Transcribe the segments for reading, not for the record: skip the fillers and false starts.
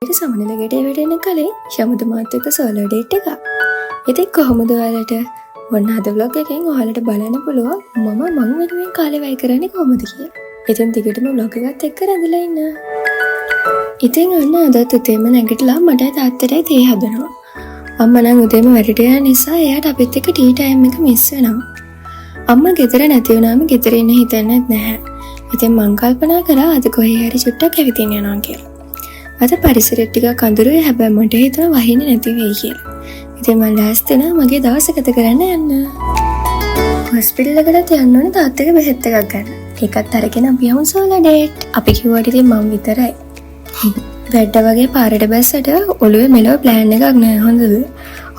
ඊට සමනල ගැටේ වැටෙන කලින් යමුදු මාත් එක්ක සෝලෝ ඩේට් එකක්. ඉතින් කොහොමද ඔයාලට ඔන්න අද vlog එකෙන් ඔයාලට බලන්න පුළුවන් මම වෙනුවෙන් කාලේ වැය කරන්නේ කොහොමද කියලා. ඉතින් දිගටම vlog එකත් එක්ක රැඳලා ඉන්න. ඉතින් ඔන්න අදත් උදේම නැගිටලා මට තාත්තට තේ හදනවා. අම්මා නම් උදේම වැඩට යන නිසා එයාට අපිත් එක්ක ටී ටයිම් එක මිස් වෙනවා. අම්මා ගෙදර නැති වුණාම ගෙදර ඉන්න හිතන්නේ නැහැ. ඉතින් මං කල්පනා කරා අද කොහේ හරි චුට්ටක් ඇවිදින්න යනවා කියලා. අද පරිසරෙත් ටිකක් අඳුරුයි හැබැයි මට හිතුණා වහින්නේ නැති වෙයි කියලා. ඉතින් මම ලෑස්ති වෙනා මගේ දවස ගත කරන්න යන්න. හොස්පිටල් එකට යන්න ඕනේ තාත්තගේ බෙහෙත් එකක් ගන්න. ඒකත් අරගෙන අපි යමු සෝලෝ ඩේට්. අපි කිව්වට ඉතින් මම විතරයි. වැඩ වගේ පාරට බැස්සට ඔළුවේ මෙලෝ ප්ලෑන් එකක් නෑ හොඳද?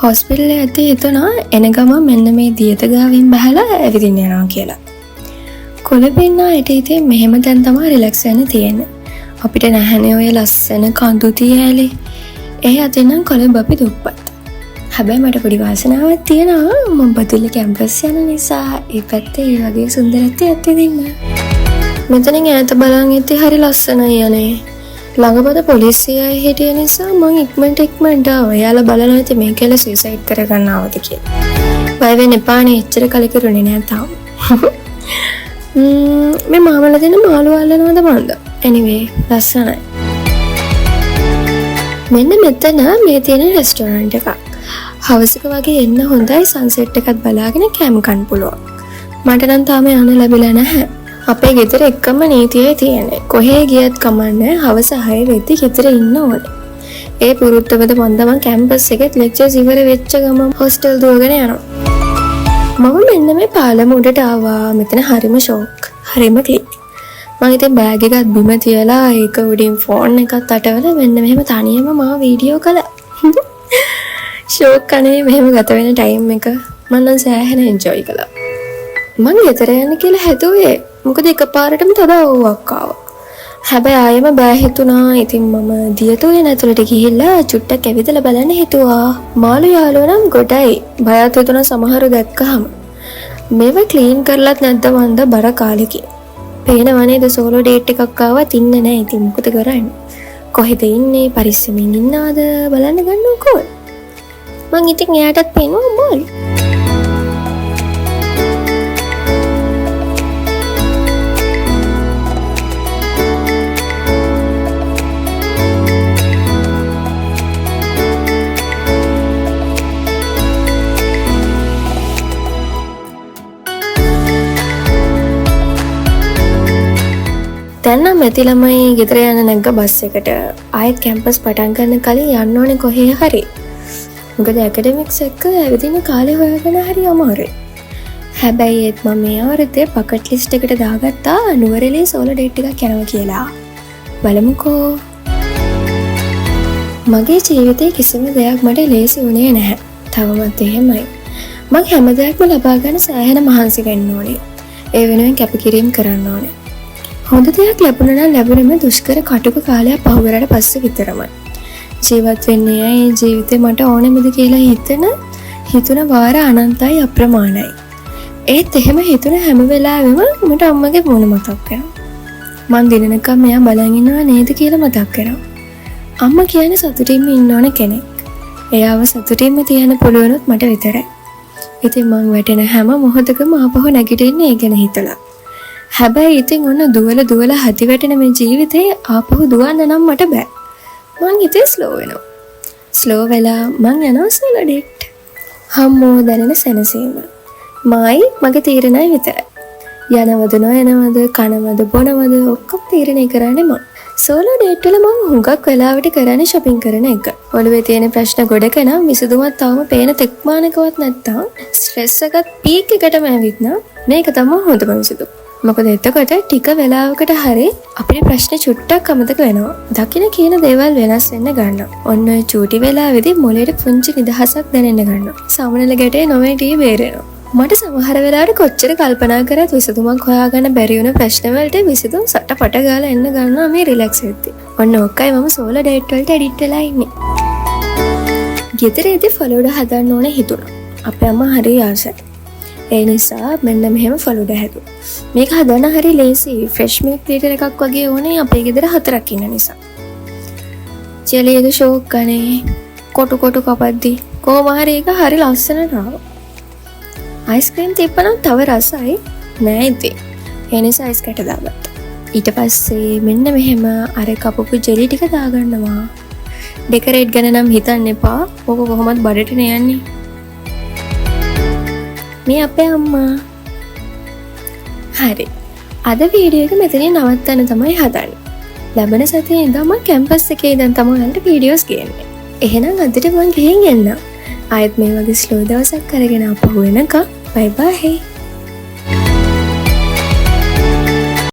හොස්පිටල් එකේ හිතුණා එන ගම මෙන්න මේ දියත ගාවින් බහලා ඇවිදින්න යනවා කියලා. කොළඹින්නා ඉතින් මෙහෙම දැන් තමයි රිලැක්ස් වෙන්න තියෙන්නේ. අපිට නැහැනේ ඔය ලස්සන කඳු තියෑලි. ඒ අතින්නම් කොළඹ අපි දුප්පත්. හැබැයි මට පොඩි වාසනාවක් තියෙනවා මම බදුල්ල කැම්පස් යන නිසා ඒ පැත්තේ ඒ වගේ සුන්දරත්වයක් තියෙන්න. මෙතනින් ඈත බලන් ඉති හරි ලස්සනයි යන්නේ. ළඟපොත පොලිසිය හිටිය නිසා මම ඉක්මනට ආවා. යාලා බලනවා ඉතින් මේකල සුයිසයිඩ් කරගන්න ආවද කියලා. බය වෙන්න එපානේ එච්චර කලකිරුනේ නෑ තාම. මේ මාමලා දෙන මාළු අල්ලනවද මන්ද? anyway ලස්සනයි. මෙන්න මෙතන මේ තියෙන රෙස්ටෝරන්ට් එකක්. හවසක වගේ එන්න හොඳයි සන්සෙට් එකත් බලාගෙන කැම් කන්න පුළුවන්. මට නම් තාම යන්න ලැබිලා නැහැ. අපේ ගෙදර එකම නීතියයි තියෙන්නේ. කොහේ ගියත් කමන්නේ හවස 6 වෙද්දි ගෙදර ඉන්න ඕනේ. ඒ පුරුද්දවද මන්දම කැම්පස් එකේ ලෙක්චර්ස් ඉවර වෙච්ච ගමන් හොස්ටල් දුවගෙන යනවා. මම මෙන්න මේ පාලම උඩට ආවා. මෙතන හරිම ෂෝක්. හරිම ක්ලික්. මම ඉතින් බෑග් එකත් බිම තියලා ඒක උඩින් ෆෝන් එකත් අටවලා මෙන්න මෙහෙම තනියම මම වීඩියෝ කළා. ෂෝක් කනේ මෙහෙම ගත වෙන ටයිම් එක මම නම් සෑහෙන එන්ජොයි කළා. මම ගෙදර යන්න කියලා හැදුවේ. මොකද එකපාරටම තද ඕවක් ආවා. හැබැයි ආයෙම බෑ හිතුණා. ඉතින් මම දියතෝයන ඇතුළට ගිහිල්ලා චුට්ටක් ඇවිදලා බලන්න හිතුවා. මාළු යාළුවෝ නම් ගොඩයි. බයත් හිතුණා සමහරව දැක්කහම. මේව ක්ලීන් කරලත් නැද්ද මන්ද බර කාලෙකින්. පේනවා නේද සෝලෝ ඩේට් එකක් ආවත් ඉන්නේ නැහැ. ඉතින් මොකද කරන්නේ? කොහෙද ඉන්නේ? පරිස්සමින් ඉන්නවද? බලන්න ගන්නකො. මං ඉතින් එයාටත් පේනවා මාළු. දැන් නම් ඇති ළමයි ගෙදර යන නැග්ග බස් එකට. ආයෙත් කැම්පස් පටන් ගන්න කලින් යන්න ඕනේ කොහේ හරි. මොකද ඇකඩමික්ස් එක්ක ඇවිදින කාලේ හොයාගෙන හරි අමාරුයි. හැබැයි ඒත් මම මේ අවුරුද්දේ බකට් ලිස්ට් එකට දාගත්තා නුවරඑළිය සෝලෝ ඩේට් එකක් යනවා කියලා. බලමුකෝ. මගේ ජීවිතේ කිසිම දෙයක් මට ලේසි වුණේ නැහැ. තවමත් එහෙමයි. මම හැම දෙයක්ම ලබා ගන්න සෑහෙන මහන්සි වෙන්න ඕනේ. ඒ වෙනුවෙන් කැපකිරීම කරන්න ඕනේ. හොඳ දෙයක් ලැබුණා නම් ලැබුණෙම දුෂ්කර කටුක කාලයක් පහු කරලා පස්සේ විතරමයි. ජීවත් වෙන්නේ ඇයි ජීවිතේ මට ඕනෙමද කියලා හිතුන වාර අනන්තයි අප්‍රමාණයි. ඒත් එහෙම හිතුන හැම වෙලාවෙම මට අම්මගේ මොන මතක් වෙනවා. මං දිනනකම් මෙයා බලන් ඉන්නවා නේද කියලා මතක් වෙනවා. අම්මා කියන්නේ සතුටින්ම ඉන්න ඕන කෙනෙක්. එයාව සතුටින්ම තියන්න පුළුවනොත් මට විතරයි. ඉතින් මං වැටෙන හැම මොහොතකම ආපහු නැගිටින්නේ ඒ ගැන හිතලා. හැබැයි ඉතින් ඔන්න දුවලා හති වැටෙන මේ ජීවිතේ ආපහු දුවන්න නම් මට බෑ. මං ඉතින් ස්ලෝ වෙනවා. ස්ලෝ වෙලා මං යනවා සෝලෝ ඩේට්. හම්මෝ දැනෙන සැනසීම. මගේ තීරණය විතරයි. යනවද නොයනවද කනවද බොනවද ඔක්කොම තීරණය කරන්නේ මං. සෝලෝ ඩේට් වල මං හුඟක් වෙලාවට කරන්නේ shopping කරන එක. ඔළුවේ තියෙන ප්‍රශ්න ගොඩක නම් විසඳුමක් තවම පේන තෙක්මානකවත් නැත්තම් ස්ට්‍රෙස් එකත් පීක් එකටම ඇවිත් නම් මේක තමයි හොඳම විසඳුම. මොකද එතකොට ටික වෙලාවකට හරි අපේ ප්‍රශ්න චුට්ටක් අමතක වෙනවා. දකින්න කියන දේවල් වෙනස් වෙන්න ගන්නවා. ඔන්න ඔය චූටි වෙලාවෙදී මොළයට පුංචි නිදහසක් දැනෙන්න ගන්නවා. සමනල ගැටේ නොවේටි බේරෙනවා. මට සමහර වෙලාවට කොච්චර කල්පනා කරත් විසඳුමක් හොයාගන්න බැරි වුණ ප්‍රශ්න වලට විසඳුම් සටපට ගාලා එන්න ගන්නවා මේ රිලැක්ස් වෙද්දී. ඔන්න ඔක්කයි මම සෝලෝ ඩේට් වලට එඩිට් වෙලා ඉන්නේ. ගෙදරදී ෆලුඩා හදන්න ඕනේ හිතුණා. අපේ අම්මා හරි ආසයි. ඒ නිසා මෙන්න මෙහෙම ෆලුඩා හැදුවා. මේක හදන්න හරි ලේසි. ෆ්‍රෙෂ් මිල්ක් ලීටර් එකක් වගේ ඕනේ අපේ ගෙදර 4ක් ඉන්න නිසා. ජෙලියක ෂෝක් ගනේ කොටු කොටු කපද්දි කොහොම හරි ඒක හරි ලස්සනට ආවා. අයිස්ක්‍රීම් තිබ්බනම් තව රසයි නෑ ඉතින්. ඒ නිසා අයිස් කැට දාගත්තා. ඊට පස්සේ මෙන්න මෙහෙම අර කපපු ජෙලි ටික දාගන්නවා. ඩෙකරේට් ගැන නම් හිතන්න එපා. ඕක කොහොමත් බඩට නෑයන්නේ. මේ අපේ අම්මා. හරි. අද වීඩියෝ එක මෙතනින් නවත්තන්න තමයි හදන්නේ. ලැබෙන සතියේ ඉඳන්ම කැම්පස් එකේ ඉඳන් තමයි ඔයාලට වීඩියෝස් ගේන්නේ. එහෙනම් අදට මං ගිහින් එන්නම්. ආයෙත් මේ වගේ ස්ලෝ දවසක් අරගෙන ආපහු එනකම් බයි බයි.